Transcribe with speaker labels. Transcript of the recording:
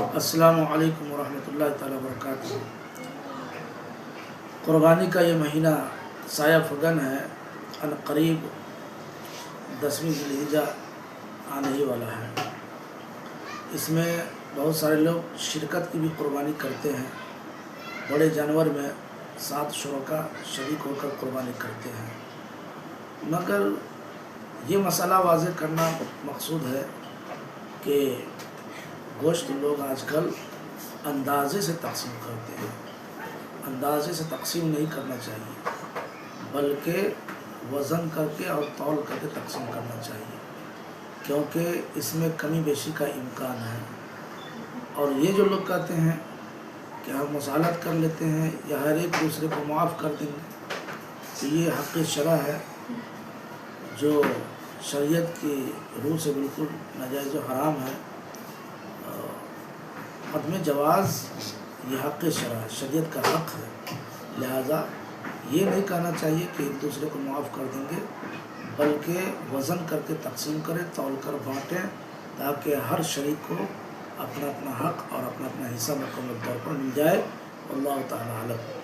Speaker 1: السلام علیکم ورحمۃ اللہ تعالیٰ وبرکاتہ۔ قربانی کا یہ مہینہ سایہ فگن ہے، عنقریب 10ویں ذی الحجہ آنے ہی والا ہے۔ اس میں بہت سارے لوگ شرکت کی بھی قربانی کرتے ہیں، بڑے جانور میں 7 شرکا شریک ہو کر قربانی کرتے ہیں، مگر یہ مسئلہ واضح کرنا مقصود ہے کہ گوشت لوگ آج کل اندازے سے تقسیم کرتے ہیں۔ اندازے سے تقسیم نہیں کرنا چاہیے، بلکہ وزن کر کے اور تول کر کے تقسیم کرنا چاہیے، کیونکہ اس میں کمی بیشی کا امکان ہے۔ اور یہ جو لوگ کہتے ہیں کہ ہم مصالحت کر لیتے ہیں یا ہر ایک دوسرے کو معاف کر دیں گے، تو یہ حق شرع ہے جو شریعت کی روح سے بالکل ناجائز و حرام ہے۔ عدم جواز یہ حق شرع ہے، شریعت کا حق ہے، لہذا یہ نہیں کہنا چاہیے کہ ایک دوسرے کو معاف کر دیں گے، بلکہ وزن کر کے تقسیم کریں، تول کر بانٹیں، تاکہ ہر شریک کو اپنا اپنا حق اور اپنا اپنا حصہ مکمل طور پر مل جائے۔ اللہ تعالیٰ عالم۔